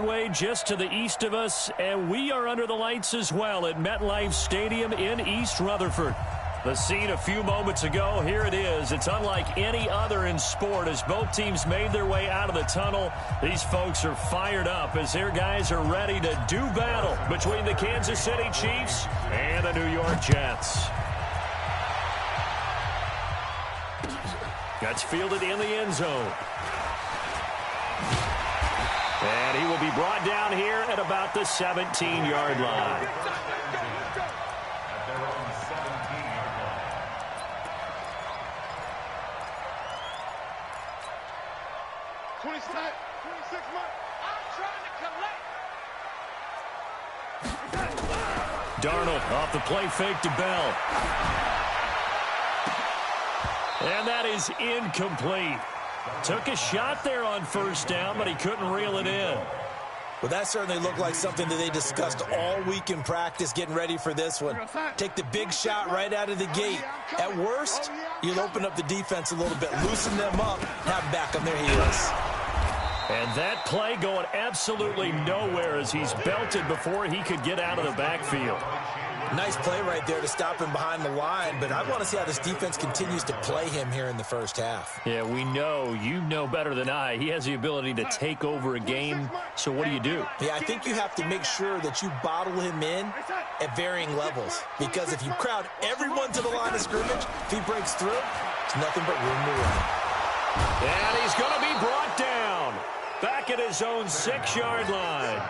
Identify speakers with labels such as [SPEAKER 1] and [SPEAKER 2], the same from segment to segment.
[SPEAKER 1] Speedway just to the east of us, and we are under the lights as well at MetLife Stadium in East Rutherford. The scene a few moments ago, here it is. It's unlike any other in sport as both teams made their way out of the tunnel. These folks are fired up as their guys are ready to do battle between the Kansas City Chiefs and the New York Jets. That's fielded in the end zone. And he will be brought down here at about the 17-yard line. Darnold off the play fake to Bell. And that is incomplete. Took a shot there on first down, but he couldn't reel it in.
[SPEAKER 2] Well, that certainly looked like something that they discussed all week in practice getting ready for this one. Take the big shot right out of the gate. At worst, you'll open up the defense a little bit, loosen them up, have them back on their heels.
[SPEAKER 1] And that play going absolutely nowhere as he's belted before he could get out of the backfield.
[SPEAKER 2] Nice play right there to stop him behind the line, but I want to see how this defense continues to play him here in the first half.
[SPEAKER 1] Yeah, we know, you know better than I, he has the ability to take over a game, so what do?
[SPEAKER 2] Yeah, I think you have to make sure that you bottle him in at varying levels, because if you crowd everyone to the line of scrimmage, if he breaks through, it's nothing but room to run.
[SPEAKER 1] And he's going to be brought down back at his own 6-yard line.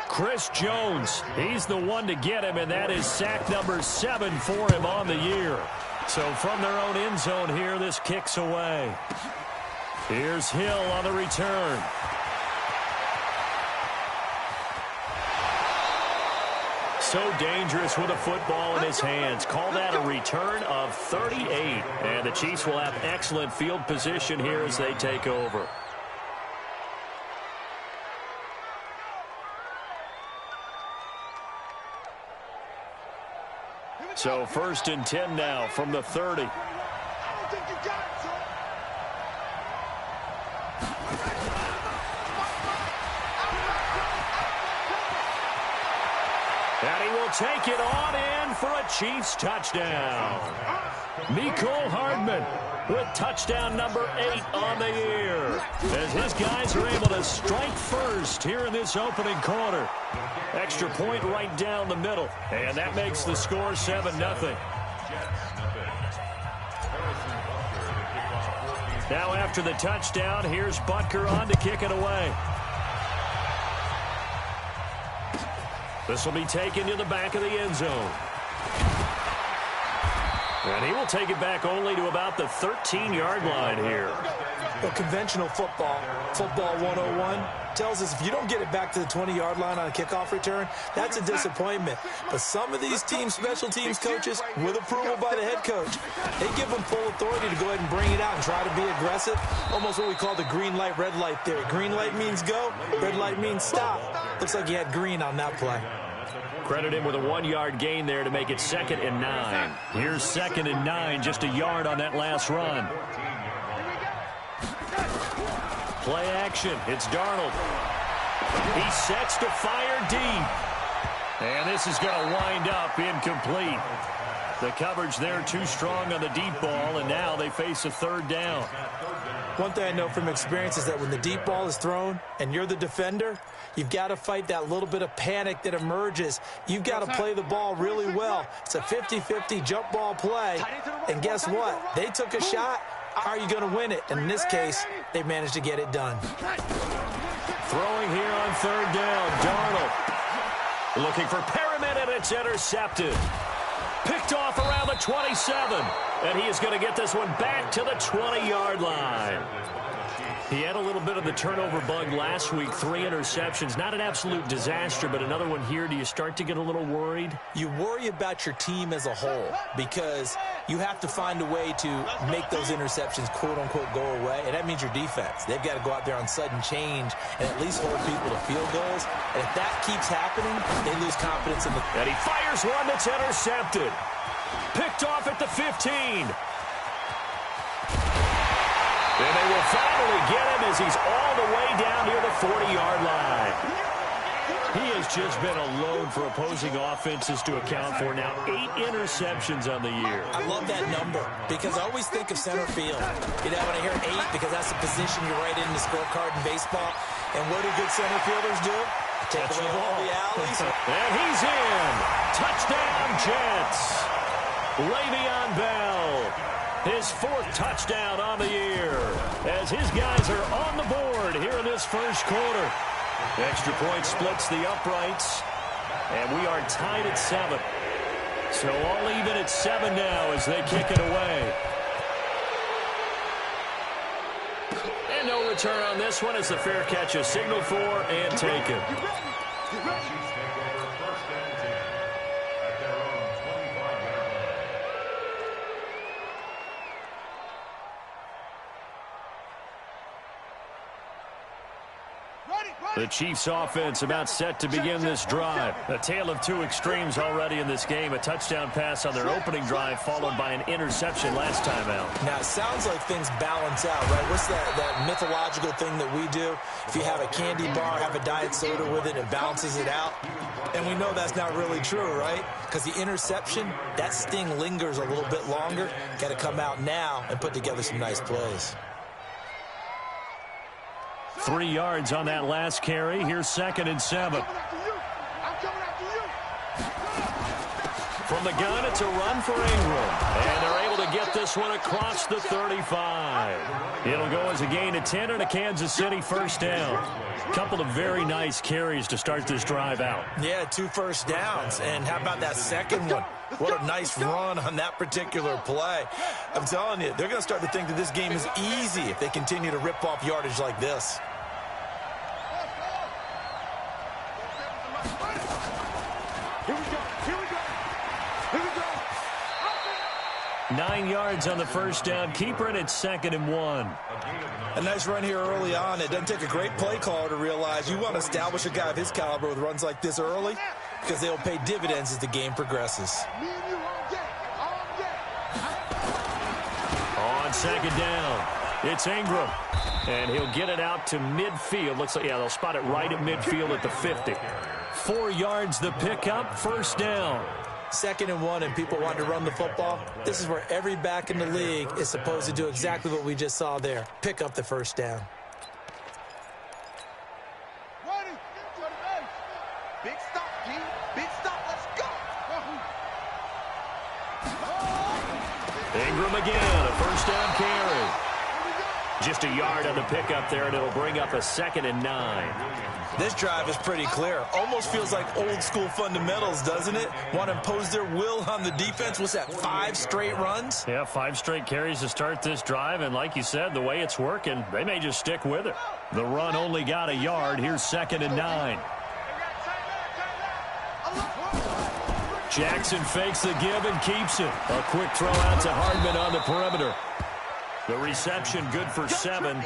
[SPEAKER 1] Chris Jones, he's the one to get him, and that is sack number 7 for him on the year. So from their own end zone here, this kicks away. Here's Hill on the return. So dangerous with a football in his hands. Call that a return of 38. And the Chiefs will have excellent field position here as they take over. So 1st and 10 now from the 30. And he will take it on in for a Chiefs touchdown. Mecole Hardman with touchdown number 8 on the year, as his guys are able to strike first here in this opening quarter. Extra point right down the middle, and that makes the score 7-0. Now after the touchdown, here's Butker on to kick it away. This will be taken to the back of the end zone. And he will take it back only to about the 13-yard line here.
[SPEAKER 2] Well, conventional football 101, tells us if you don't get it back to the 20-yard line on a kickoff return, that's a disappointment. But some of these team special teams coaches, with approval by the head coach, they give them full authority to go ahead and bring it out and try to be aggressive. Almost what we call the green light, red light theory. Green light means go, red light means stop. Looks like you had green on that play.
[SPEAKER 1] Credit him with a 1-yard gain there to make it 2nd and 9. Here's 2nd and 9, just a yard on that last run. Play action, it's Darnold. He sets to fire deep. And this is going to wind up incomplete. The coverage there too strong on the deep ball, and now they face a 3rd down.
[SPEAKER 2] One thing I know from experience is that when the deep ball is thrown and you're the defender, you've got to fight that little bit of panic that emerges. You've got to play the ball really well. It's a 50-50 jump ball play. And guess what? They took a shot. How are you going to win it? And in this case, they managed to get it done.
[SPEAKER 1] Throwing here on 3rd down, Darnold. Looking for Perriman, and it's intercepted. Picked off around the 27. And he is going to get this one back to the 20-yard line. He had a little bit of the turnover bug last week, 3 interceptions. Not an absolute disaster, but another one here. Do you start to get a little worried?
[SPEAKER 2] You worry about your team as a whole because you have to find a way to make those interceptions, quote-unquote, go away, and that means your defense. They've got to go out there on sudden change and at least hold people to field goals. And if that keeps happening, they lose confidence in the...
[SPEAKER 1] And he fires one that's intercepted. Picked off at the 15. And they will finally get him as he's all the way down near the 40-yard line. He has just been a load for opposing offenses to account for. Now 8 interceptions on the year.
[SPEAKER 2] I love that number because I always think of center field. You know, when I hear 8, because that's the position you write in the scorecard in baseball. And what do good center fielders do? Take away all the alleys.
[SPEAKER 1] And he's in. Touchdown, Jets. Le'Veon Bell, his 4th touchdown on the year, as his guys are on the board here in this first quarter. Extra point splits the uprights, and we are tied at 7. So all even at 7 now as they kick it away. And no return on this one as the fair catch is signaled for and taken. The Chiefs offense about set to begin this drive. A tale of 2 extremes already in this game. A touchdown pass on their opening drive followed by an interception last time out.
[SPEAKER 2] Now, it sounds like things balance out, right? What's that mythological thing that we do? If you have a candy bar, have a diet soda with it, it balances it out. And we know that's not really true, right? Because the interception, that sting lingers a little bit longer. Got to come out now and put together some nice plays.
[SPEAKER 1] 3 yards on that last carry. Here's 2nd and 7. From the gun, it's a run for Ingram. And they're able to get this one across the 35. It'll go as a gain of 10 and a Kansas City first down. Couple of very nice carries to start this drive out.
[SPEAKER 2] Yeah, 2 first downs. And how about that second one? What a nice run on that particular play. I'm telling you, they're going to start to think that this game is easy if they continue to rip off yardage like this.
[SPEAKER 3] Here we go.
[SPEAKER 1] 9 yards on the first down. Keeper it at 2nd and 1.
[SPEAKER 2] A nice run here early on. It doesn't take a great play caller to realize you want to establish a guy of his caliber with runs like this early because they'll pay dividends as the game progresses.
[SPEAKER 1] On 2nd down, it's Ingram. And he'll get it out to midfield. Looks like, yeah, they'll spot it right at midfield at the 50. 4 yards the pickup, first down.
[SPEAKER 2] 2nd and 1 and people want to run the football. This is where every back in the league is supposed to do exactly what we just saw there. Pick up the first down.
[SPEAKER 3] Big stop, G. Big stop. Let's go.
[SPEAKER 1] Ingram again, a first down carry. Just a yard on the pickup there, and it'll bring up a 2nd and 9.
[SPEAKER 2] This drive is pretty clear. Almost feels like old school fundamentals, doesn't it? Want to impose their will on the defense. What's that, 5 straight runs?
[SPEAKER 1] Yeah, 5 straight carries to start this drive, and like you said, the way it's working, they may just stick with it. The run only got a yard. Here's 2nd and 9. Jackson fakes the give and keeps it. A quick throw out to Hardman on the perimeter. The reception good for 7.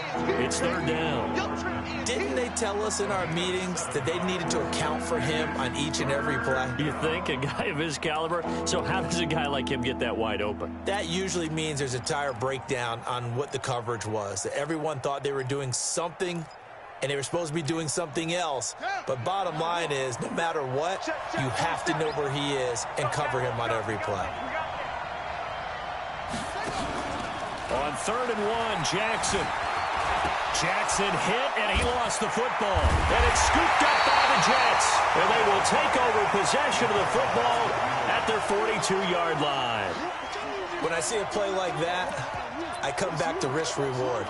[SPEAKER 1] It's 3rd down.
[SPEAKER 2] Didn't they tell us in our meetings that they needed to account for him on each and every play?
[SPEAKER 1] You think? A guy of his caliber? So how does a guy like him get that wide open?
[SPEAKER 2] That usually means there's a tire breakdown on what the coverage was. That everyone thought they were doing something, and they were supposed to be doing something else. But bottom line is, no matter what, you have to know where he is and cover him on every play.
[SPEAKER 1] On 3rd and 1, Jackson. Jackson hit, and he lost the football. And it's scooped up by the Jets. And they will take over possession of the football at their 42-yard line.
[SPEAKER 2] When I see a play like that, I come back to risk-reward.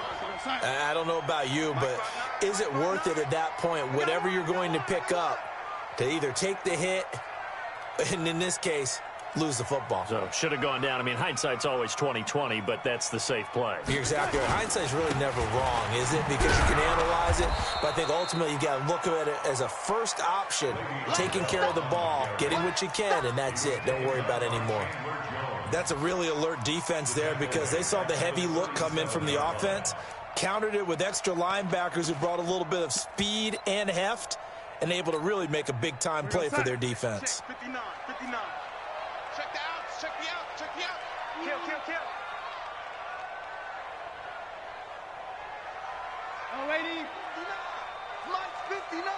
[SPEAKER 2] I don't know about you, but is it worth it at that point, whatever you're going to pick up, to either take the hit, and in this case, lose the football?
[SPEAKER 1] So, should have gone down. I mean, hindsight's always 20/20, but that's the safe play.
[SPEAKER 2] You're exactly right. Hindsight's really never wrong, is it? Because you can analyze it, but I think ultimately you got to look at it as a first option, taking care of the ball, getting what you can, and that's it. Don't worry about it anymore. That's a really alert defense there because they saw the heavy look come in from the offense, countered it with extra linebackers who brought a little bit of speed and heft, and able to really make a big-time play for their defense.
[SPEAKER 3] 59. Check the outs. Check the out. Check the out. Kill. Alrighty. 59. Mike's 59.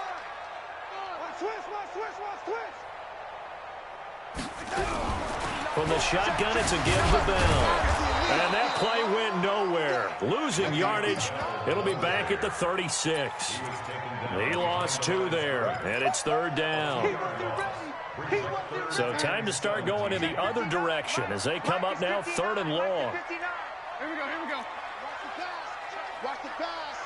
[SPEAKER 1] From the shotgun, it's again to Bell. And that play went nowhere. Losing yardage. It'll be back at the 36. He lost 2 there, and it's 3rd down. So time to start going in the other direction as they come up now 3rd and long.
[SPEAKER 3] Here we go. Watch the pass.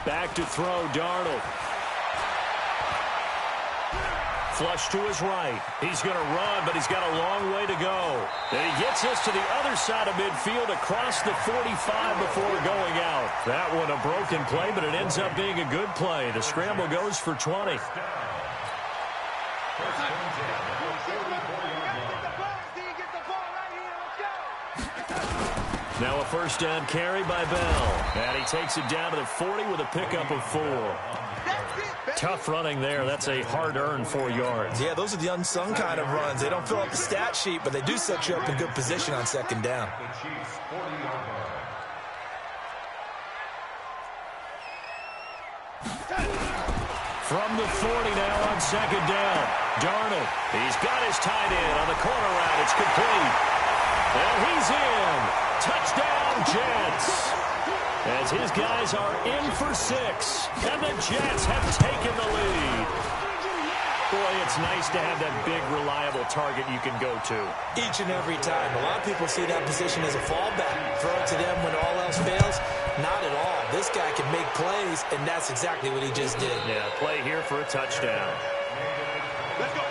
[SPEAKER 1] Back to throw, Darnold. Flush to his right. He's going to run, but he's got a long way to go. And he gets this to the other side of midfield across the 45 before going out. That one a broken play, but it ends up being a good play. The scramble goes for 20. Now a first down carry by Bell. And he takes it down to the 40 with a pickup of 4. Tough running there. That's a hard-earned 4 yards.
[SPEAKER 2] Yeah, those are the unsung kind of runs. They don't fill up the stat sheet, but they do set you up in good position on 2nd down.
[SPEAKER 1] From the 40 now on 2nd down. Darnold, he's got his tight end on the corner route. It's complete. And he's in. Touchdown, Jets. As his guys are in for 6. And the Jets have taken the lead. Boy, it's nice to have that big, reliable target you can go to.
[SPEAKER 2] Each and every time. A lot of people see that position as a fallback. Throw it to them when all else fails. Not at all. This guy can make plays, and that's exactly what he just did.
[SPEAKER 1] Yeah, play here for a touchdown.
[SPEAKER 3] Let's go.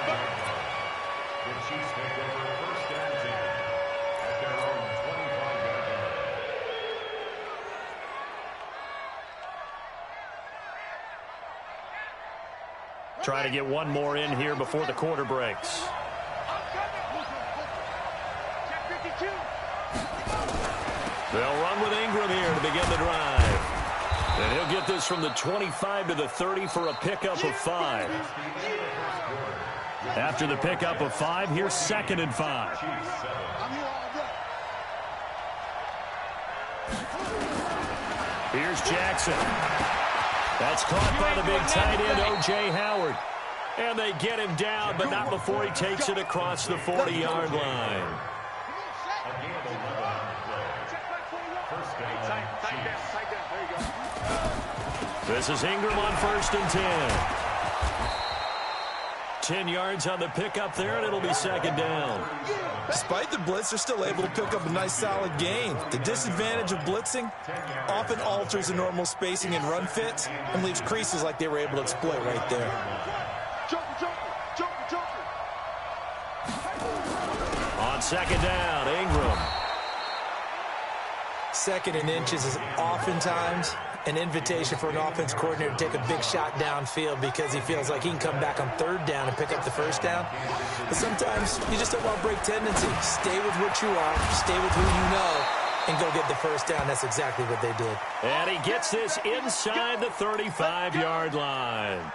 [SPEAKER 1] Trying to get one more in here before the quarter breaks. They'll run with Ingram here to begin the drive. And he'll get this from the 25 to the 30 for a pickup of 5. After the pickup of 5, here's 2nd and 5. Here's Jackson. That's caught by the big tight end, O.J. Howard. And they get him down, but not before he takes it across the 40-yard line. This is Ingram on 1st and 10. 10 yards on the pickup there, and it'll be 2nd down.
[SPEAKER 2] Despite the blitz, they're still able to pick up a nice, solid gain. The disadvantage of blitzing often alters the normal spacing and run fits and leaves creases like they were able to exploit right there.
[SPEAKER 1] On 2nd down, Ingram.
[SPEAKER 2] 2nd and inches is oftentimes an invitation for an offense coordinator to take a big shot downfield because he feels like he can come back on 3rd down and pick up the 1st down. But sometimes you just don't want to break tendency. Stay with what you are, stay with who you know, and go get the 1st down. That's exactly what they did.
[SPEAKER 1] And he gets this inside the 35-yard line.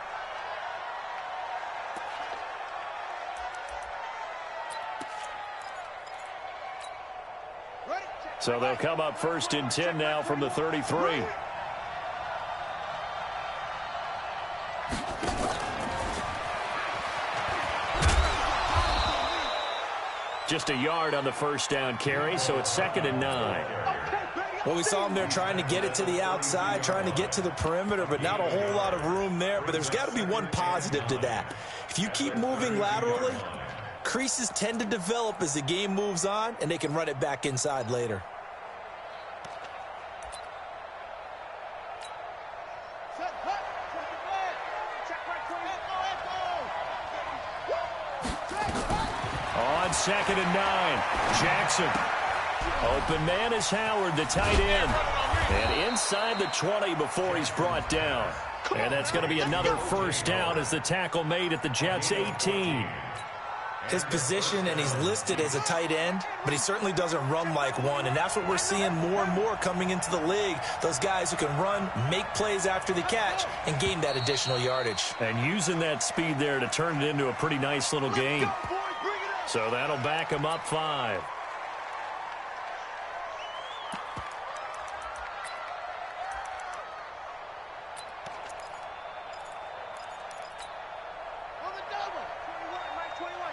[SPEAKER 1] So they'll come up 1st and 10 now from the 33. Just a yard on the 1st down carry, so it's 2nd and 9.
[SPEAKER 2] Well, we saw him there trying to get it to the outside, trying to get to the perimeter, but not a whole lot of room there. But there's got to be one positive to that. If you keep moving laterally, creases tend to develop as the game moves on, and they can run it back inside later.
[SPEAKER 1] On 2nd and 9, Jackson. Open man is Howard, the tight end. And inside the 20 before he's brought down. And that's going to be another 1st down as the tackle made at the Jets' 18.
[SPEAKER 2] His position, and he's listed as a tight end, but he certainly doesn't run like one, and that's what we're seeing more and more coming into the league. Those guys who can run, make plays after the catch, and gain that additional yardage.
[SPEAKER 1] And using that speed there to turn it into a pretty nice little game. So that'll back him up 5.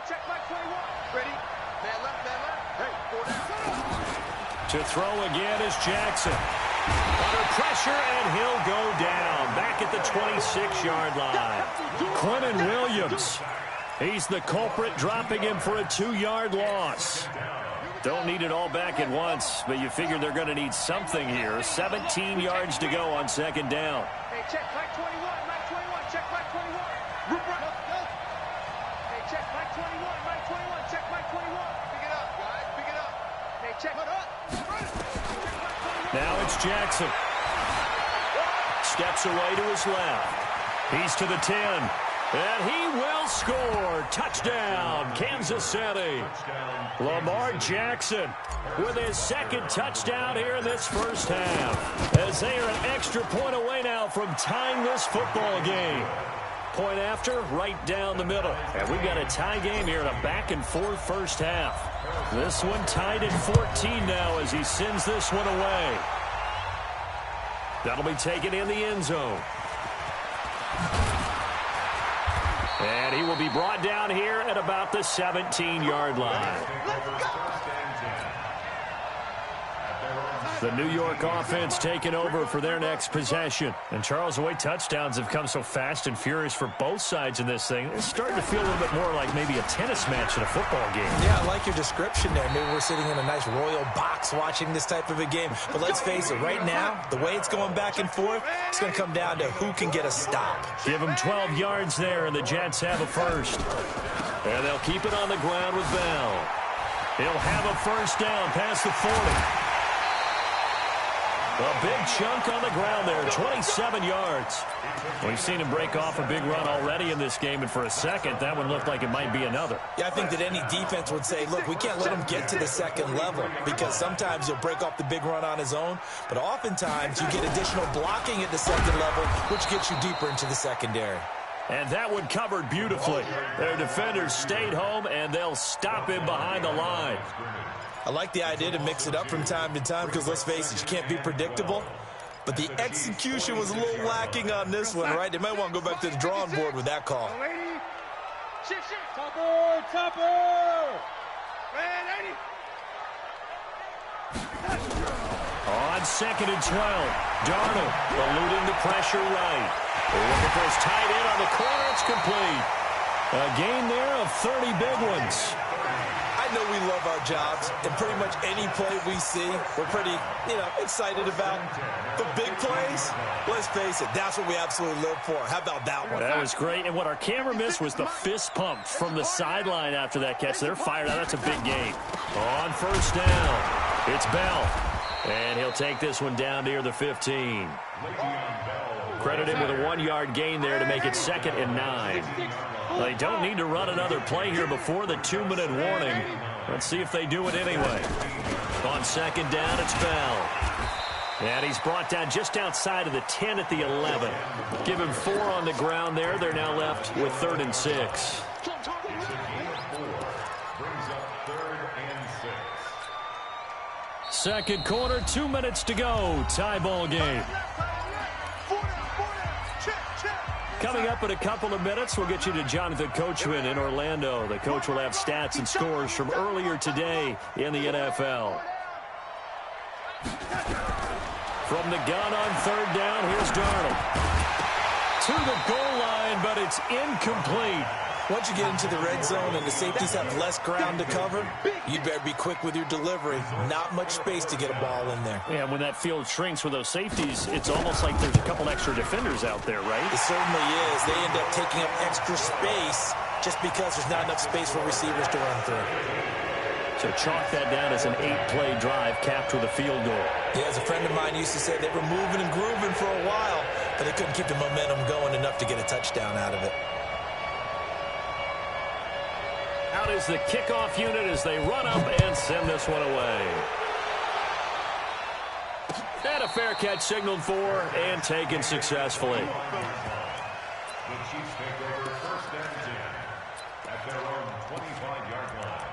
[SPEAKER 3] check by 21. Ready? Man left, man left. Hey, 4 down.
[SPEAKER 1] To throw again is Jackson. Under pressure, and he'll go down. Back at the 26-yard line. Quentin Williams. He's the culprit, dropping him for a 2-yard loss. Don't need it all back at once, but you figure they're going to need something here. 17 yards to go on second down.
[SPEAKER 3] Hey, check by 21, by 21, check by 21. Hey, check by 21, by 21, check by 21. Pick it up, guys, pick it up. Hey, check it up.
[SPEAKER 1] Now it's Jackson. Steps away to his left. He's to the 10. And he will score. Touchdown, Kansas City. Lamar Jackson with his second touchdown here in this first half, as they are an extra point away now from tying this football game. Point after, right down the middle. And we've got a tie game here in a back-and-forth first half. This one tied at 14 now as he sends this one away. That'll be taken in the end zone. And he will be brought down here at about the 17-yard line. The New York offense taking over for their next possession. And Charles, the way touchdowns have come so fast and furious for both sides in this thing, it's starting to feel a little bit more like maybe a tennis match in a football game.
[SPEAKER 2] Yeah, I like your description there. Maybe we're sitting in a nice royal box watching this type of a game. But let's face it, right now, the way it's going back and forth, it's going to come down to who can get a stop.
[SPEAKER 1] Give them 12 yards there, and the Jets have a first. And they'll keep it on the ground with Bell. He'll have a first down past the 40. A big chunk on the ground there, 27 yards. We've seen him break off a big run already in this game, and for a second, that one looked like it might be another.
[SPEAKER 2] Yeah, I think that any defense would say, look, we can't let him get to the second level, because sometimes he'll break off the big run on his own, but oftentimes you get additional blocking at the second level, which gets you deeper into the secondary.
[SPEAKER 1] And that one covered beautifully. Their defenders stayed home, and they'll stop him behind the line.
[SPEAKER 2] I like the idea to mix it up from time to time because, let's face it, you can't be predictable. But the execution was a little lacking on this one, right? They might want to go back to the drawing board with that call.
[SPEAKER 3] Shift. Topper. Man, 80.
[SPEAKER 1] On second and 12, Darnold eluding the pressure right. Looking for his tight end on the corner. It's complete. A gain there of 30 big ones.
[SPEAKER 2] I know we love our jobs, and pretty much any play we see, we're pretty, excited about. The big plays, let's face it, that's what we absolutely live for. How about that one?
[SPEAKER 1] That was great, and what our camera missed was the fist pump from the sideline after that catch. They're fired out. That's a big gain. On first down, it's Bell, and he'll take this one down near the 15. Credit him with a 1-yard gain there to make it 2nd and 9. They don't need to run another play here before the 2-minute warning. Let's see if they do it anyway. On second down, it's Bell. And he's brought down just outside of the 10 at the 11. Give him 4 on the ground there. They're now left with 3rd and 6. Second quarter, 2 minutes to go. Tie ball game. Coming up in a couple of minutes, we'll get you to Jonathan Coachman in Orlando. The coach will have stats and scores from earlier today in the NFL. From the gun on 3rd down, here's Darnold. To the goal line, but it's incomplete.
[SPEAKER 2] Once you get into the red zone and the safeties have less ground to cover, you better be quick with your delivery. Not much space to get a ball in there.
[SPEAKER 1] Yeah, when that field shrinks with those safeties, it's almost like there's a couple extra defenders out there, right?
[SPEAKER 2] It certainly is. They end up taking up extra space just because there's not enough space for receivers to run through.
[SPEAKER 1] So chalk that down as an 8-play drive capped with a field goal.
[SPEAKER 2] Yeah, as a friend of mine used to say, they were moving and grooving for a while, but they couldn't keep the momentum going enough to get a touchdown out of it.
[SPEAKER 1] Out is the kickoff unit as they run up and send this one away. And a fair catch signaled for and taken successfully.
[SPEAKER 4] The Chiefs take over 1st and 10 at their own 25-yard line.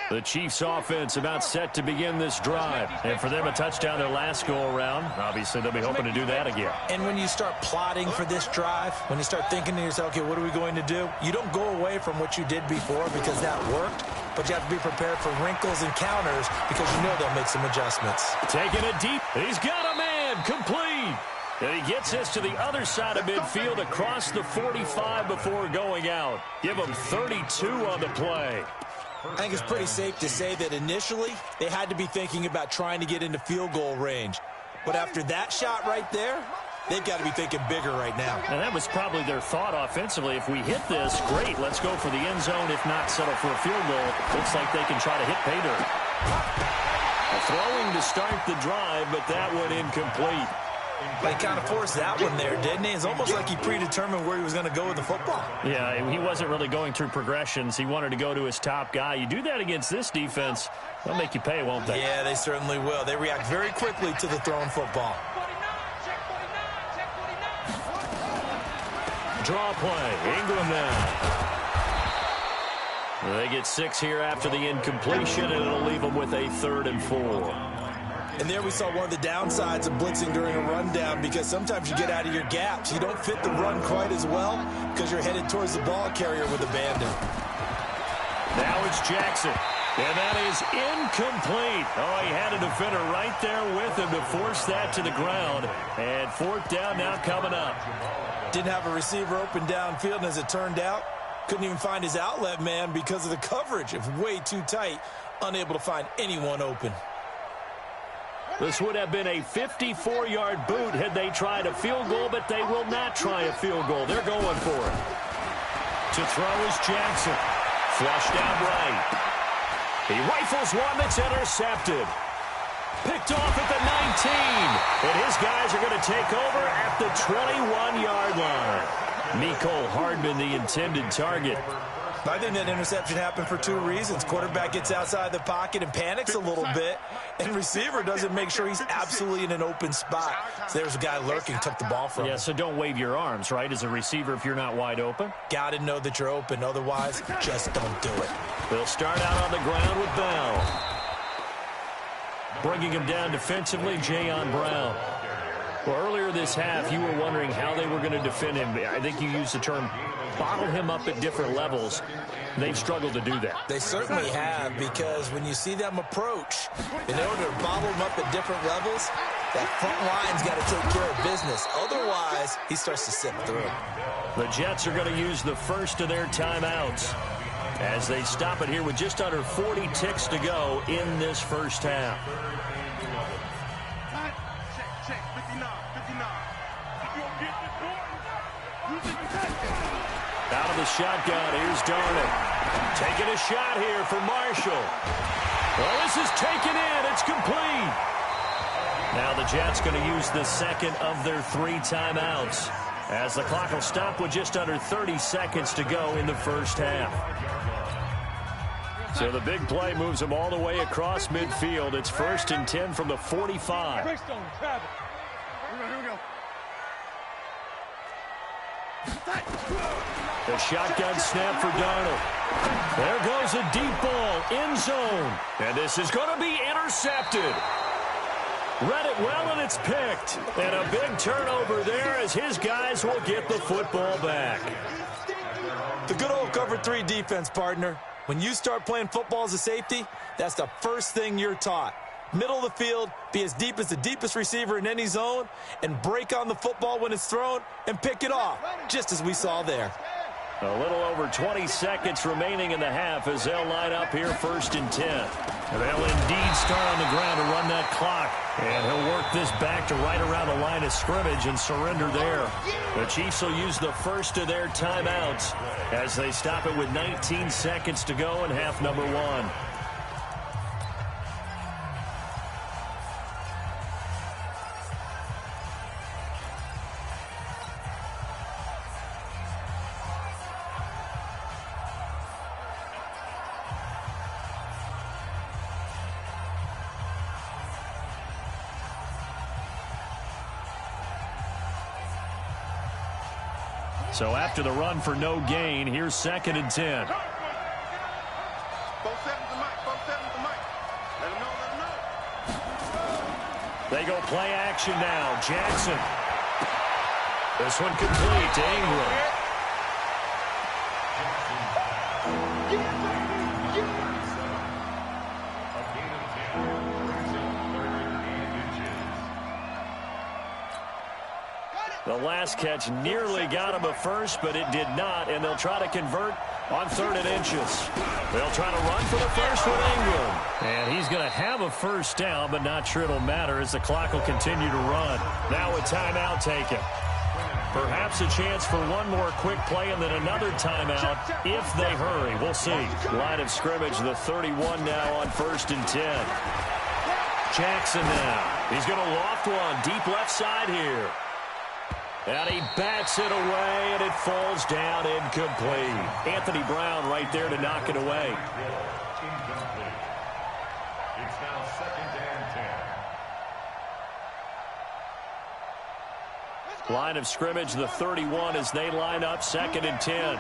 [SPEAKER 1] The Chiefs offense about set to begin this drive. And for them, a touchdown their last go-around. Obviously, they'll be hoping to do that again.
[SPEAKER 2] And when you start plotting for this drive, when you start thinking to yourself, okay, what are we going to do? You don't go away from what you did before because that worked, but you have to be prepared for wrinkles and counters because you know they'll make some adjustments.
[SPEAKER 1] Taking it deep. He's got a man. Complete. And he gets us to the other side of midfield across the 45 before going out. Give him 32 on the play.
[SPEAKER 2] I think it's pretty safe to say that initially they had to be thinking about trying to get into field goal range. But after that shot right there, they've got to be thinking bigger right now.
[SPEAKER 1] And that was probably their thought offensively. If we hit this, great. Let's go for the end zone. If not, settle for a field goal. Looks like they can try to hit pay dirt. Throwing to start the drive, but that one incomplete.
[SPEAKER 2] But he kind of forced that one there, didn't he? It's almost like he predetermined where he was going to go with the football.
[SPEAKER 1] Yeah, he wasn't really going through progressions. He wanted to go to his top guy. You do that against this defense, they'll make you pay, won't they?
[SPEAKER 2] Yeah, they certainly will. They react very quickly to the thrown football.
[SPEAKER 1] Draw play. Ingram now. They get 6 here after the incompletion, and it'll leave them with a 3rd and 4.
[SPEAKER 2] And there we saw one of the downsides of blitzing during a rundown because sometimes you get out of your gaps. You don't fit the run quite as well because you're headed towards the ball carrier with abandon.
[SPEAKER 1] Now it's Jackson. And that is incomplete. Oh, he had a defender right there with him to force that to the ground. And 4th down now coming up.
[SPEAKER 2] Didn't have a receiver open downfield, and as it turned out, couldn't even find his outlet man because of the coverage. It was way too tight, unable to find anyone open.
[SPEAKER 1] This would have been a 54-yard boot had they tried a field goal, but they will not try a field goal. They're going for it. To throw is Jackson. Flushed out right. He rifles one that's intercepted. Picked off at the 19. And his guys are going to take over at the 21-yard line. Mecole Hardman, the intended target.
[SPEAKER 2] I think that interception happened for 2 reasons. Quarterback gets outside the pocket and panics a little bit, and receiver doesn't make sure he's absolutely in an open spot. So there's a guy lurking, took the ball from him.
[SPEAKER 1] Yeah, so don't wave your arms, right, as a receiver if you're not wide open.
[SPEAKER 2] Got to know that you're open. Otherwise, just don't do it.
[SPEAKER 1] They'll start out on the ground with Bell. Bringing him down defensively, Jayon Brown. Well, earlier this half, you were wondering how they were going to defend him. I think you used the term bottle him up at different levels. They've struggled to do that.
[SPEAKER 2] They certainly have, because when you see them approach, in order to bottle him up at different levels, that front line's got to take care of business. Otherwise, he starts to sip through.
[SPEAKER 1] The Jets are going to use the first of their timeouts as they stop it here with just under 40 ticks to go in this first half. Out of the shotgun, here's Darnold. Taking a shot here for Marshall. Well, this is taken in. It's complete. Now the Jets going to use the second of their 3 timeouts as the clock will stop with just under 30 seconds to go in the first half. So the big play moves them all the way across midfield. It's 1st and 10 from the 45.
[SPEAKER 3] Here we go.
[SPEAKER 1] The shotgun snap for Darnold. There goes a deep ball, end zone. And this is going to be intercepted. Read it well, and it's picked. And a big turnover there as his guys will get the football back.
[SPEAKER 2] The good old cover 3 defense, partner. When you start playing football as a safety, that's the first thing you're taught. Middle of the field, be as deep as the deepest receiver in any zone, and break on the football when it's thrown and pick it off, just as we saw there.
[SPEAKER 1] A little over 20 seconds remaining in the half as they'll line up here 1st and 10. And they'll indeed start on the ground to run that clock. And he'll work this back to right around the line of scrimmage and surrender there. The Chiefs will use the first of their timeouts as they stop it with 19 seconds to go in half number 1. So after the run for no gain, here's 2nd and 10.
[SPEAKER 3] Both seconds
[SPEAKER 1] They go play action now. Jackson. This one complete to Ingram. The last catch nearly got him a first, but it did not, and they'll try to convert on 3rd and inches. They'll try to run for the first with Ingram. And he's going to have a first down, but not sure it'll matter as the clock will continue to run. Now a timeout taken. Perhaps a chance for one more quick play and then another timeout if they hurry. We'll see. Line of scrimmage, the 31 now on 1st and 10. Jackson now. He's going to loft one deep left side here. And he bats it away, and it falls down incomplete. Anthony Brown right there to knock it away.
[SPEAKER 4] Incomplete. It's now 2nd and 10.
[SPEAKER 1] Line of scrimmage, the 31 as they line up 2nd and 10.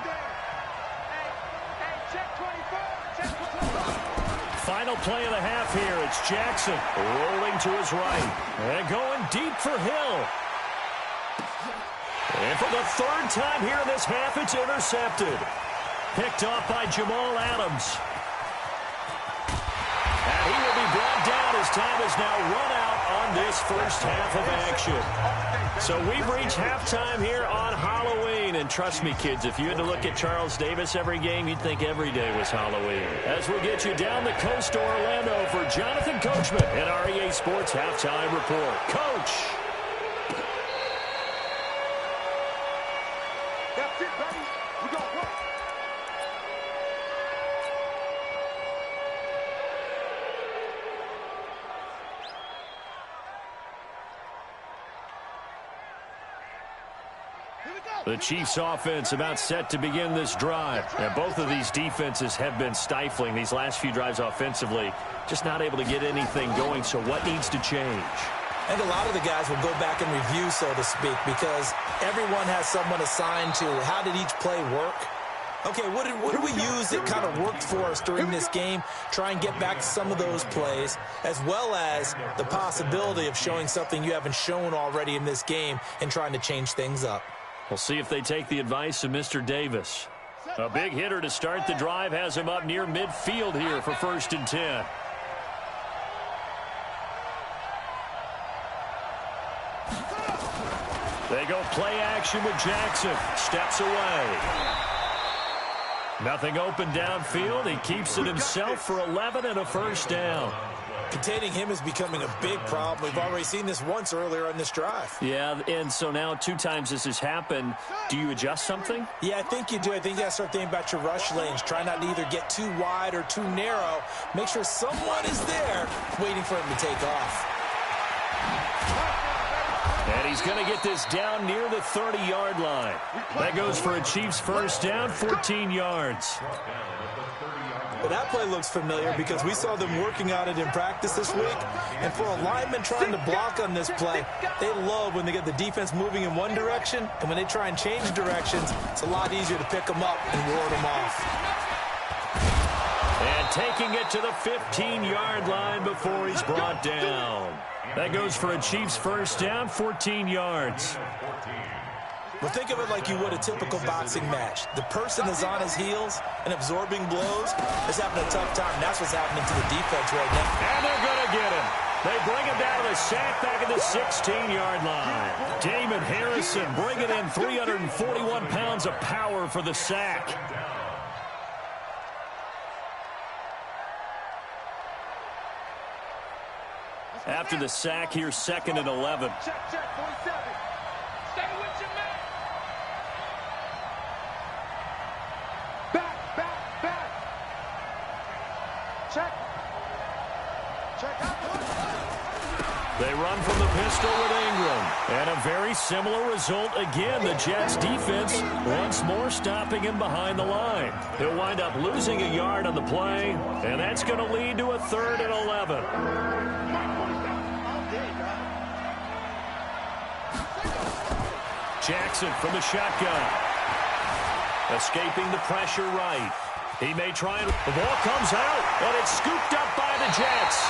[SPEAKER 1] Final play of the half here. It's Jackson rolling to his right. And going deep for Hill. And for the 3rd time here in this half, it's intercepted. Picked off by Jamal Adams. And he will be brought down as time is now run out on this first half of action. So we've reached halftime here on Halloween. And trust me, kids, if you had to look at Charles Davis every game, you'd think every day was Halloween. As we'll get you down the coast to Orlando for Jonathan Coachman and our EA Sports Halftime Report. Coach.
[SPEAKER 3] That's it, buddy. We got work.
[SPEAKER 1] The Chiefs offense about set to begin this drive. And both of these defenses have been stifling these last few drives offensively. Just not able to get anything going. So what needs to change?
[SPEAKER 2] And a lot of the guys will go back and review, so to speak, because everyone has someone assigned to how did each play work. Okay, what did we use that kind of worked for us during this game? Try and get back to some of those plays, as well as the possibility of showing something you haven't shown already in this game and trying to change things up.
[SPEAKER 1] We'll see if they take the advice of Mr. Davis. A big hitter to start the drive has him up near midfield here for 1st and 10. They go play action with Jackson. Steps away. Nothing open downfield. He keeps it himself for 11 and a first down.
[SPEAKER 2] Containing him is becoming a big problem. We've already seen this once earlier in this drive.
[SPEAKER 1] Yeah, and so now 2 times this has happened. Do you adjust something?
[SPEAKER 2] Yeah, I think you do. I think you got to start thinking about your rush lanes. Try not to either get too wide or too narrow. Make sure someone is there waiting for him to take off.
[SPEAKER 1] And he's going to get this down near the 30-yard line. That goes for a Chiefs first down, 14 yards.
[SPEAKER 2] Well, that play looks familiar because we saw them working on it in practice this week. And for a lineman trying to block on this play, they love when they get the defense moving in one direction. And when they try and change directions, it's a lot easier to pick them up and ward them off.
[SPEAKER 1] And taking it to the 15-yard line before he's brought down. That goes for a Chiefs first down, 14 yards.
[SPEAKER 2] Well, think of it like you would a typical boxing match. The person is on his heels and absorbing blows is having a tough time. That's what's happening to the defense right now.
[SPEAKER 1] And they're going to get him. They bring him down to the sack back at the 16-yard line. Damon Harrison bringing in 341 pounds of power for the sack. After the sack, here's 2nd and 11.
[SPEAKER 3] Check, 47. Stay with your man. Back. Check. Check out.
[SPEAKER 1] They run from the pistol with Ingram. And a very similar result again. The Jets defense once more stopping him behind the line. He'll wind up losing a yard on the play, and that's going to lead to a 3rd and 11. Jackson from the shotgun. Escaping the pressure right. He may try and the ball comes out, and it's scooped up by the Jets.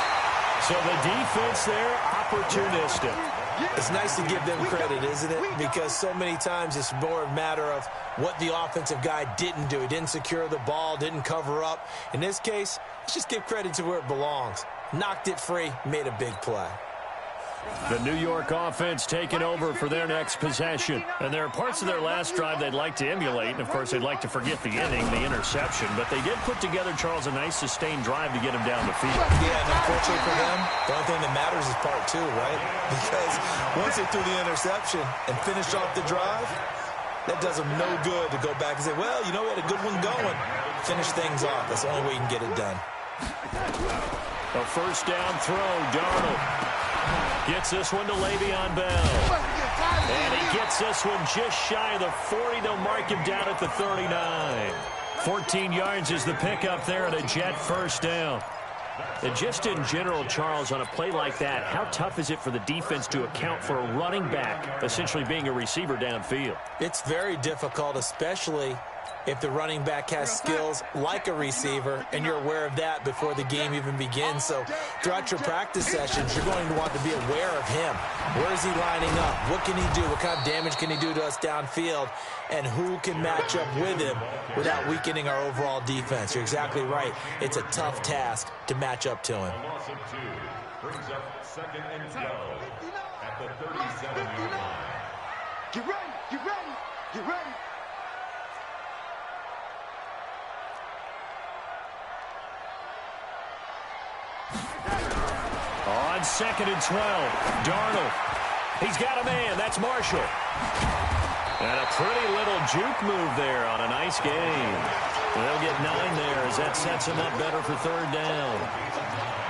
[SPEAKER 1] So the defense there, opportunistic.
[SPEAKER 2] It's nice to give them credit, isn't it? Because so many times it's more a matter of what the offensive guy didn't do. He didn't secure the ball, didn't cover up. In this case, let's just give credit to where it belongs. Knocked it free, made a big play.
[SPEAKER 1] The New York offense taking over for their next possession. And there are parts of their last drive they'd like to emulate. And, of course, they'd like to forget the inning, the interception. But they did put together, Charles, a nice sustained drive to get him down the field.
[SPEAKER 2] Yeah, and unfortunately for them, the only thing that matters is part two, right? Because once they threw the interception and finished off the drive, that does them no good to go back and say, well, you know, we had a good one going. Finish things off. That's the only way you can get it done.
[SPEAKER 1] A first down throw, Darnold. Gets this one to Le'Veon Bell. And he gets this one just shy of the 40. They'll mark him down at the 39. 14 yards is the pickup there and a Jet first down. And just in general, Charles, on a play like that, how tough is it for the defense to account for a running back essentially being a receiver downfield?
[SPEAKER 2] It's very difficult, especially if the running back has skills like a receiver, and you're aware of that before the game even begins. So throughout your practice sessions, you're going to want to be aware of him. Where is he lining up? What can he do? What kind of damage can he do to us downfield? And who can match up with him without weakening our overall defense? You're exactly right. It's a tough task to match up to him.
[SPEAKER 4] A loss of 2 brings up 2nd and 12 at the 37-yard line.
[SPEAKER 3] Get ready, get ready, get ready.
[SPEAKER 1] On 2nd and 12, Darnold. He's got a man. That's Marshall. And a pretty little juke move there on a nice game. They'll get 9 there as that sets him up better for 3rd down.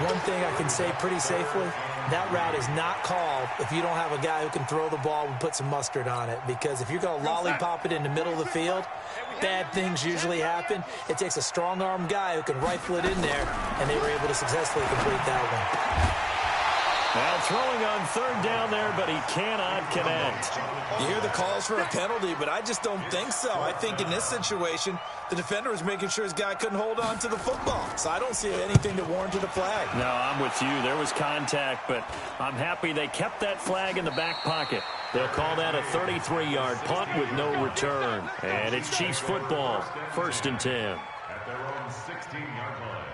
[SPEAKER 2] One thing I can say pretty safely, that route is not called if you don't have a guy who can throw the ball and put some mustard on it. Because if you're going to lollipop it in the middle of the field, bad things usually happen. It takes a strong-arm guy who can rifle it in there, and they were able to successfully complete that one.
[SPEAKER 1] Now throwing on 3rd down there, but he cannot connect.
[SPEAKER 2] You hear the calls for a penalty, but I just don't think so. I think in this situation, the defender was making sure his guy couldn't hold on to the football. So I don't see anything that warranted a flag.
[SPEAKER 1] No, I'm with you. There was contact, but I'm happy they kept that flag in the back pocket. They'll call that a 33-yard punt with no return. And it's Chiefs football, 1st and 10.
[SPEAKER 4] At their own 16-yard line.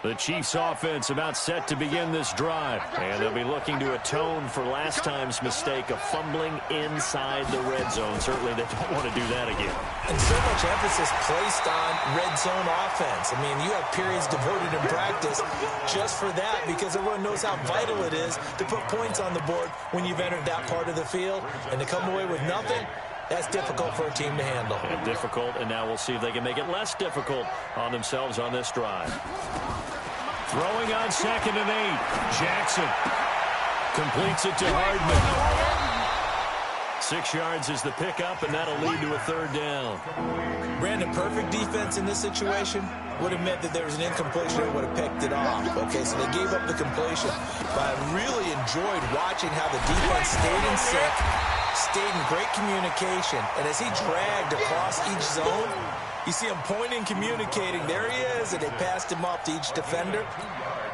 [SPEAKER 1] The Chiefs offense about set to begin this drive. And they'll be looking to atone for last time's mistake of fumbling inside the red zone. Certainly they don't want to do that again.
[SPEAKER 2] And so much emphasis placed on red zone offense. I mean, you have periods devoted in practice just for that because everyone knows how vital it is to put points on the board when you've entered that part of the field. And to come away with nothing, that's difficult for a team to handle.
[SPEAKER 1] And difficult, and now we'll see if they can make it less difficult on themselves on this drive. Throwing on 2nd and 8. Jackson completes it to Hardman. 6 yards is the pickup, and that'll lead to a 3rd down.
[SPEAKER 2] Brandon, perfect defense in this situation would have meant that there was an incompletion and would have picked it off. Okay, so they gave up the completion. But I really enjoyed watching how the defense stayed in sync, stayed in great communication, and as he dragged across each zone, you see him pointing, communicating. There he is, and they passed him off to each defender.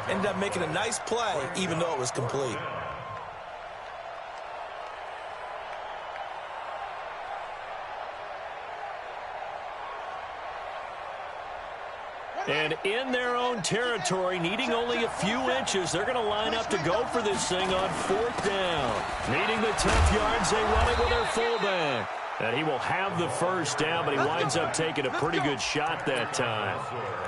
[SPEAKER 2] Ended up making a nice play, even though it was complete.
[SPEAKER 1] And in their own territory, needing only a few inches, they're going to line up to go for this thing on 4th down. Needing the tough yards, they run it with their fullback. And he will have the first down, but he winds up taking a pretty good shot that time.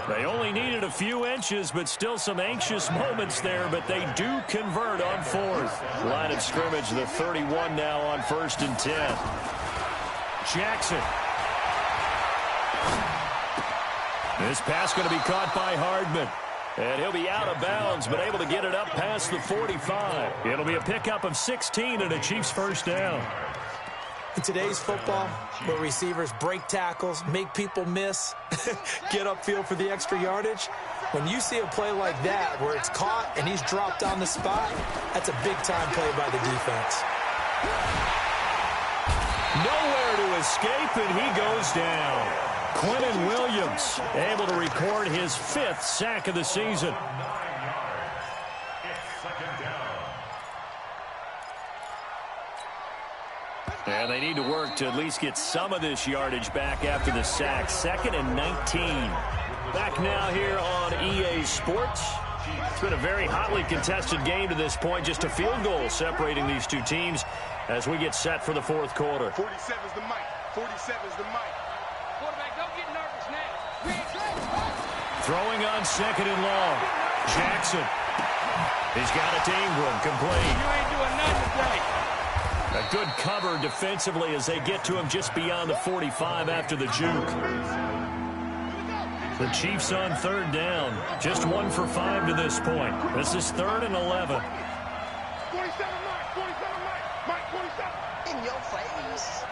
[SPEAKER 1] They only needed a few inches, but still some anxious moments there, but they do convert on 4th. Line of scrimmage, the 31 now on 1st and 10. Jackson. This pass going to be caught by Hardman. And he'll be out of bounds, but able to get it up past the 45. It'll be a pickup of 16 and a Chiefs first down.
[SPEAKER 2] In today's football, where receivers break tackles, make people miss, get upfield for the extra yardage, when you see a play like that where it's caught and he's dropped on the spot, that's a big-time play by the defense.
[SPEAKER 1] Nowhere to escape, and he goes down. Quentin Williams able to record his 5th sack of the season. And they need to work to at least get some of this yardage back after the sack. 2nd and 19. Back now here on EA Sports. It's been a very hotly contested game to this point. Just a field goal separating these two teams as we get set for the fourth quarter.
[SPEAKER 3] 47's the mic. 47's the mic. Quarterback, don't get nervous now.
[SPEAKER 1] Throwing on 2nd and long. Jackson. He's got it to Ingram. Complete.
[SPEAKER 3] You ain't doing nothing today.
[SPEAKER 1] A good cover defensively as they get to him just beyond the 45 after the juke. The Chiefs on 3rd down. Just 1 for 5 to this point. This is 3rd and 11.
[SPEAKER 3] 47 Mike. 47 Mike. Mike 47.
[SPEAKER 5] In your face.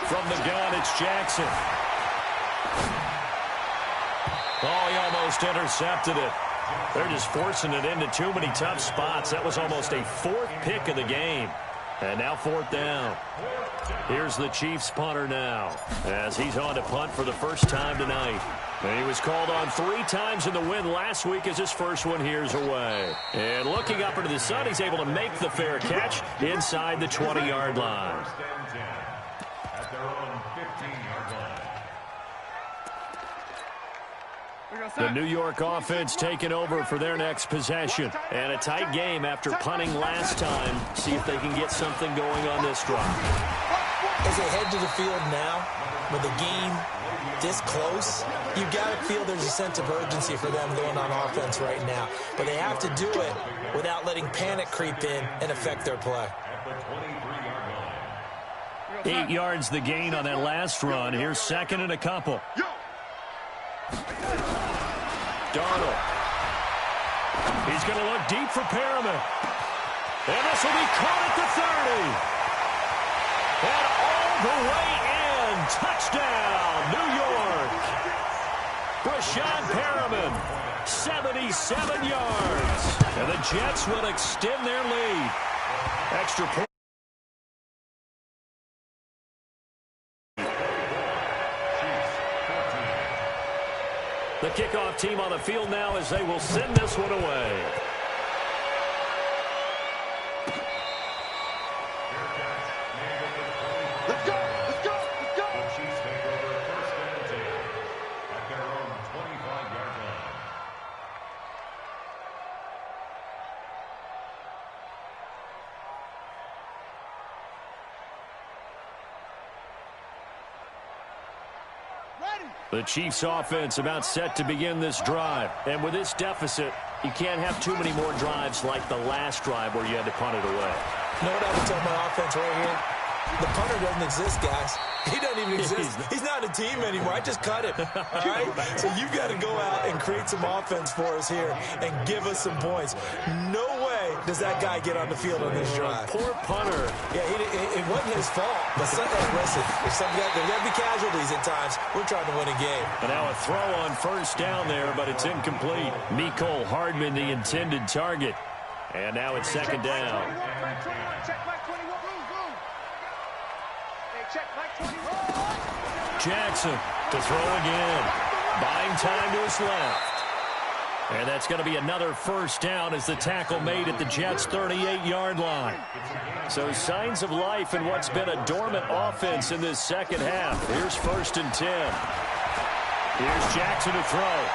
[SPEAKER 1] From the gun, it's Jackson. Oh, he almost intercepted it. They're just forcing it into too many tough spots. That was almost a 4th pick of the game. And now 4th down. Here's the Chiefs punter now as he's on to punt for the first time tonight. And he was called on 3 times in the win last week as his first one here's away. And looking up into the sun, he's able to make the fair catch inside the 20-yard line.
[SPEAKER 4] At their own 15-yard line.
[SPEAKER 1] The New York offense taking over for their next possession. And a tight game after punting last time. See if they can get something going on this drive.
[SPEAKER 2] As they head to the field now, with the game this close, you've got to feel there's a sense of urgency for them going on offense right now. But they have to do it without letting panic creep in and affect their play.
[SPEAKER 4] At the 23-yard line.
[SPEAKER 1] 8 yards the gain on that last run. Here's 2nd and a couple. Darnold. He's going to look deep for Perriman. And this will be caught at the 30. And all the way in. Touchdown, New York. Brashad Perriman, 77 yards. And the Jets will extend their lead. Extra point. The kickoff team on the field now as they will send this one away.
[SPEAKER 3] Let's go. Let's go. Let's go.
[SPEAKER 4] The Chiefs take over 1st and 10 at their own 25-yard line.
[SPEAKER 1] The Chiefs offense about set to begin this drive. And with this deficit, you can't have too many more drives like the last drive where you had to punt it away.
[SPEAKER 2] You know what I would tell my offense right here? The punter doesn't exist, guys. He doesn't even exist. He's not a team anymore. I just cut him. All right? So you've got to go out and create some offense for us here and give us some points. No way does that guy get on the field on this drive.
[SPEAKER 1] Poor punter.
[SPEAKER 2] Yeah, it wasn't his fault. But listen, if there's got to be casualties at times. We're trying to win a game.
[SPEAKER 1] And now a throw on 1st down there, but it's incomplete. Mecole Hardman, the intended target. And now it's 2nd down.
[SPEAKER 3] Check Mike 21. Hey, check Mike 21.
[SPEAKER 1] Jackson to throw again. Buying time to his left. And that's going to be another 1st down as the tackle made at the Jets' 38-yard line. So signs of life in what's been a dormant offense in this second half. Here's 1st and 10. Here's Jackson to throw.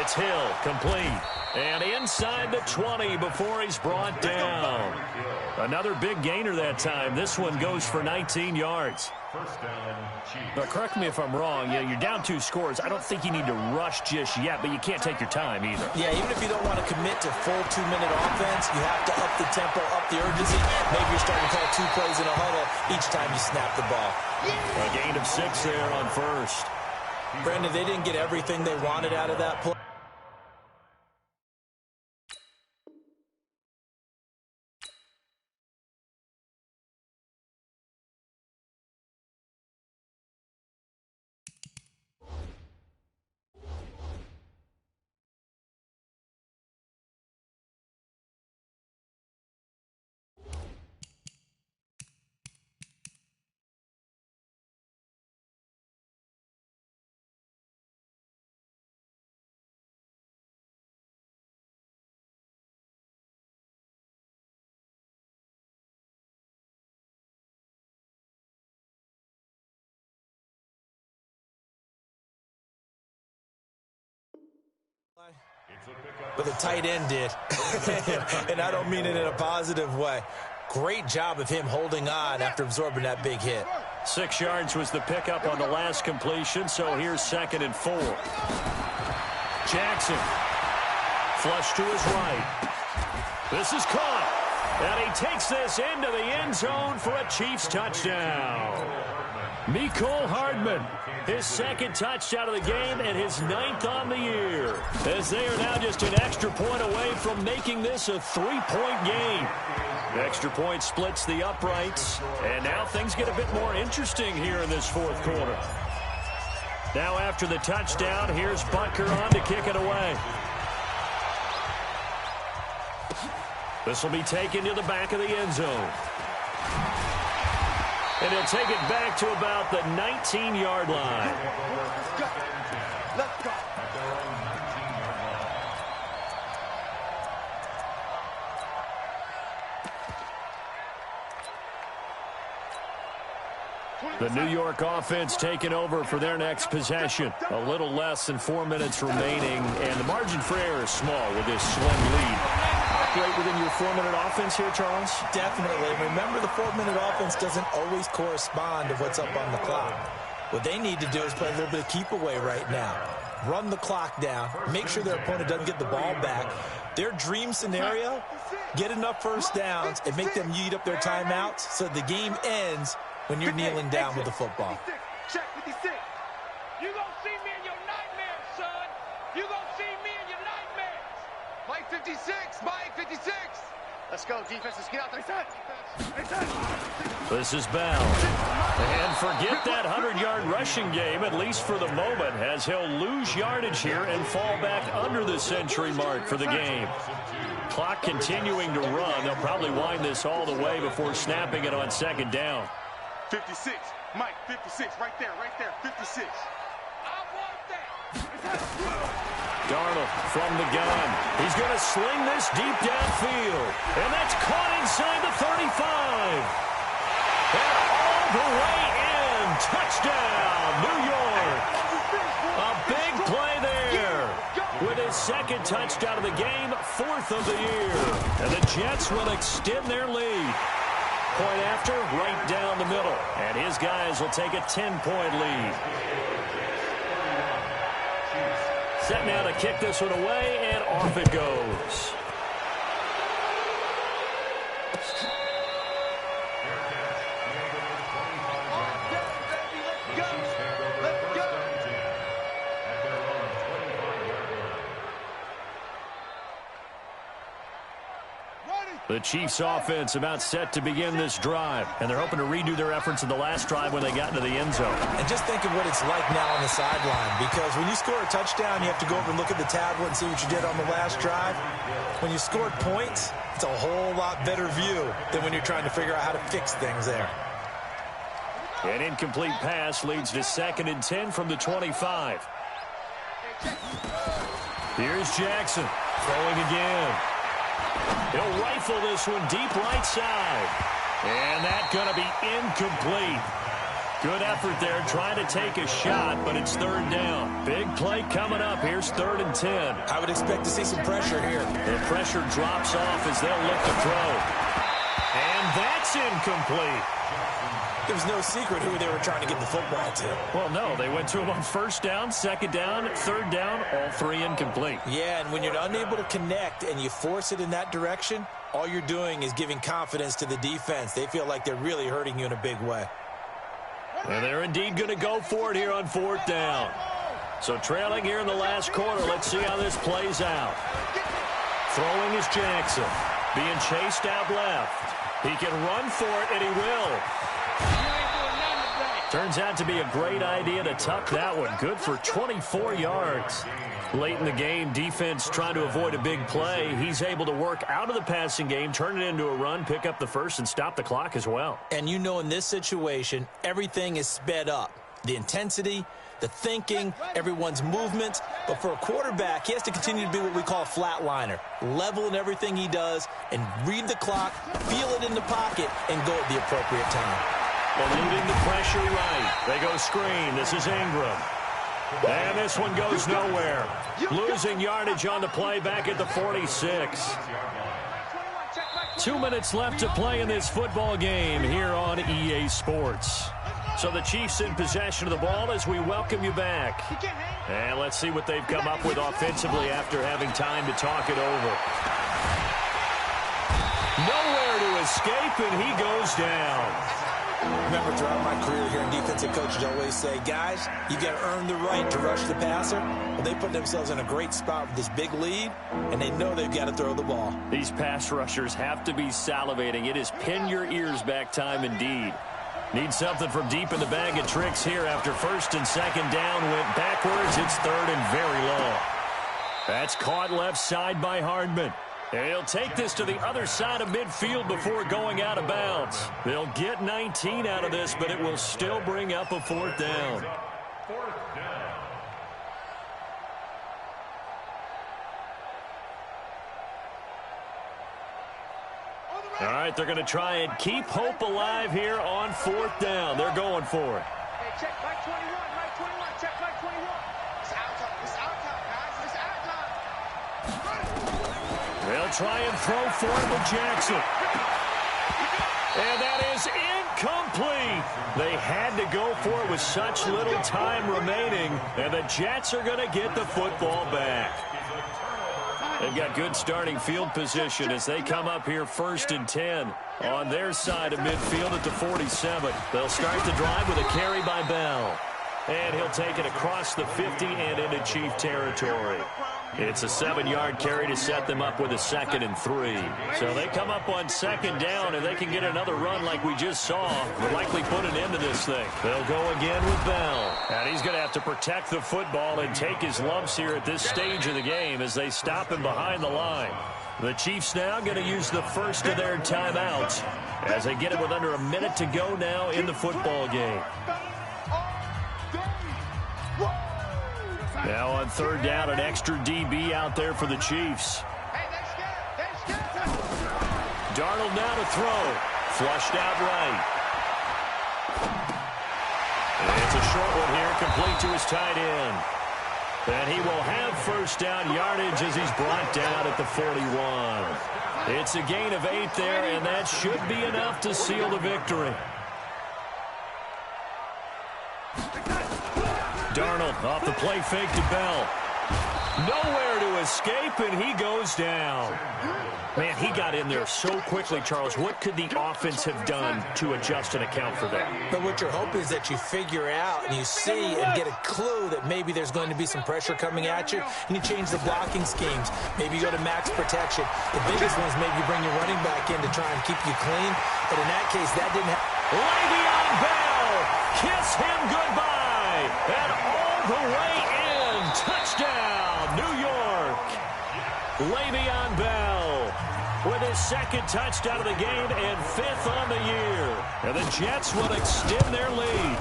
[SPEAKER 1] It's Hill, complete. And inside the 20 before he's brought down. Another big gainer that time. This one goes for 19 yards.
[SPEAKER 4] 1st down, Chiefs.
[SPEAKER 1] But correct me if I'm wrong. You know, you're down 2 scores. I don't think you need to rush just yet, but you can't take your time either.
[SPEAKER 2] Yeah, even if you don't want to commit to full 2-minute offense, you have to up the tempo, up the urgency. Maybe you're starting to call 2 plays in a huddle each time you snap the ball.
[SPEAKER 1] A gain of 6 there on 1st.
[SPEAKER 2] Brandon, they didn't get everything they wanted out of that play. But the tight end did. And I don't mean it in a positive way. Great job of him holding on after absorbing that big hit.
[SPEAKER 1] 6 yards was the pickup on the last completion, so here's 2nd and 4. Jackson. Flush to his right. This is caught. And he takes this into the end zone for a Chiefs touchdown. Mecole Hardman, his 2nd touchdown of the game and his 9th on the year, as they are now just an extra point away from making this a 3-point game. The extra point splits the uprights, and now things get a bit more interesting here in this 4th quarter. Now after the touchdown, here's Butker on to kick it away. This will be taken to the back of the end zone. And he'll take it back to about the 19-yard line.
[SPEAKER 3] Let's go.
[SPEAKER 1] The New York offense taking over for their next possession. A little less than 4 minutes remaining, and the margin for error is small with this slim lead. Operate within your 4-minute offense here, Charles?
[SPEAKER 2] Definitely. Remember, the 4-minute offense doesn't always correspond to what's up on the clock. What they need to do is play a little bit of keep away right now. Run the clock down. Make sure their opponent doesn't get the ball back. Their dream scenario, get enough first downs and make them eat up their timeouts so the game ends when you're kneeling down with the football.
[SPEAKER 3] Check 56. You gonna see me in your nightmares, son. You gonna see me in your nightmares. Mike 56. Mike 56. Let's go, defense. Let's get out there, son.
[SPEAKER 1] This is Bell. And forget that 100-yard rushing game, at least for the moment, as he'll lose yardage here and fall back under the century mark for the game. Clock continuing to run. They'll probably wind this all the way before snapping it on 2nd down.
[SPEAKER 3] 56. Mike 56. Right there. 56. I want that.
[SPEAKER 1] Darnold from the gun. He's going to sling this deep downfield. And that's caught inside the 35. And all the way in. Touchdown, New York. A big play there. With his 2nd touchdown of the game, 4th of the year. And the Jets will extend their lead. Point after, right down the middle. And his guys will take a 10-point lead. Set now to kick this one away, and off it goes. The Chiefs offense about set to begin this drive, and they're hoping to redo their efforts in the last drive when they got into the end zone.
[SPEAKER 2] And just think of what it's like now on the sideline, because when you score a touchdown, you have to go over and look at the tablet and see what you did on the last drive. When you scored points, it's a whole lot better view than when you're trying to figure out how to fix things there.
[SPEAKER 1] An incomplete pass leads to 2nd and 10 from the 25. Here's Jackson throwing again. He'll rifle this one deep right side. And that's going to be incomplete. Good effort there trying to take a shot, but it's 3rd down. Big play coming up. Here's 3rd and 10.
[SPEAKER 2] I would expect to see some pressure here.
[SPEAKER 1] The pressure drops off as they'll look to throw. And that's incomplete.
[SPEAKER 2] There was no secret who they were trying to get the football to.
[SPEAKER 1] Well, no, they went to him on 1st down, 2nd down, 3rd down, all 3 incomplete.
[SPEAKER 2] Yeah, and when you're unable to connect and you force it in that direction, all you're doing is giving confidence to the defense. They feel like they're really hurting you in a big way.
[SPEAKER 1] And they're indeed going to go for it here on 4th down. So trailing here in the last quarter, let's see how this plays out. Throwing is Jackson, being chased out left. He can run for it, and he will. Turns out to be a great idea to tuck that one. Good for 24 yards. Late in the game, defense trying to avoid a big play. He's able to work out of the passing game, turn it into a run, pick up the first, and stop the clock as well.
[SPEAKER 2] And you know in this situation, everything is sped up. The intensity, the thinking, everyone's movement. But for a quarterback, he has to continue to be what we call a flatliner. Level in everything he does and read the clock, feel it in the pocket, and go at the appropriate time.
[SPEAKER 1] Eluding the pressure right. They go screen. This is Ingram. And this one goes nowhere. Losing yardage on the play back at the 46. 2 minutes left to play in this football game here on EA Sports. So the Chiefs in possession of the ball as we welcome you back. And let's see what they've come up with offensively after having time to talk it over. Nowhere to escape, and he goes down.
[SPEAKER 2] Remember, throughout my career here in defensive coaches always say, guys, you got to earn the right to rush the passer. Well, they put themselves in a great spot with this big lead, and they know they've got to throw the ball.
[SPEAKER 1] These pass rushers have to be salivating. It is pin your ears back time indeed. Need something from deep in the bag of tricks here after first and second down went backwards. It's third and very long. That's caught left side by Hardman. And he'll take this to the other side of midfield before going out of bounds. They'll get 19 out of this, but it will still bring up a fourth down. All right, they're going to try and keep hope alive here on fourth down. They're going for it.
[SPEAKER 3] Hey, check Mike 21, Mike 21, check Mike 21. It's out time, guys, it's out time.
[SPEAKER 1] They'll try and throw for it with Jackson. And that is incomplete. They had to go for it with such little time remaining, and the Jets are going to get the football back. They've got good starting field position as they come up here first and 10 on their side of midfield at the 47. They'll start the drive with a carry by Bell. And he'll take it across the 50 and into Chief territory. It's a 7-yard carry to set them up with a 2nd and 3. So they come up on second down, and they can get another run like we just saw. Would likely put an end to this thing. They'll go again with Bell. And he's going to have to protect the football and take his lumps here at this stage of the game as they stop him behind the line. The Chiefs now going to use the first of their timeouts as they get it with under a minute to go now in the football game. Now on third down, an extra DB out there for the Chiefs. Darnold now to throw. Flushed out right. And it's a short one here, complete to his tight end. And he will have first down yardage as he's brought down at the 41. It's a gain of 8 there, and that should be enough to seal the victory. Darnold off the play fake to Bell. Nowhere to escape, and he goes down. Man, he got in there so quickly, Charles. What could the offense have done to adjust and account for that?
[SPEAKER 2] But what you're hoping is that you figure out and you see and get a clue that maybe there's going to be some pressure coming at you, and you change the blocking schemes. Maybe you go to max protection. The biggest one is maybe you bring your running back in to try and keep you clean. But in that case, that didn't happen.
[SPEAKER 1] Le'Veon Bell, kiss him goodbye, and all the way in. Touchdown, New York. Le'Veon Bell with his second touchdown of the game and 5th on the year. And the Jets will extend their lead.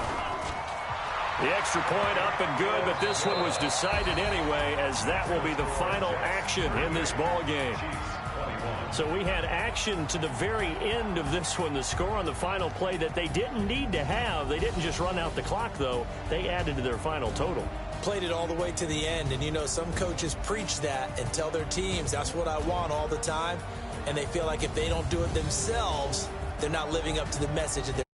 [SPEAKER 1] The extra point up and good, but this one was decided anyway, as that will be the final action in this ball game. So we had action to the very end of this one, the score on the final play that they didn't need to have. They didn't just run out the clock, though. They added to their final total.
[SPEAKER 2] Played it all the way to the end, and you know some coaches preach that and tell their teams that's what I want all the time, and they feel like if they don't do it themselves, they're not living up to the message that they're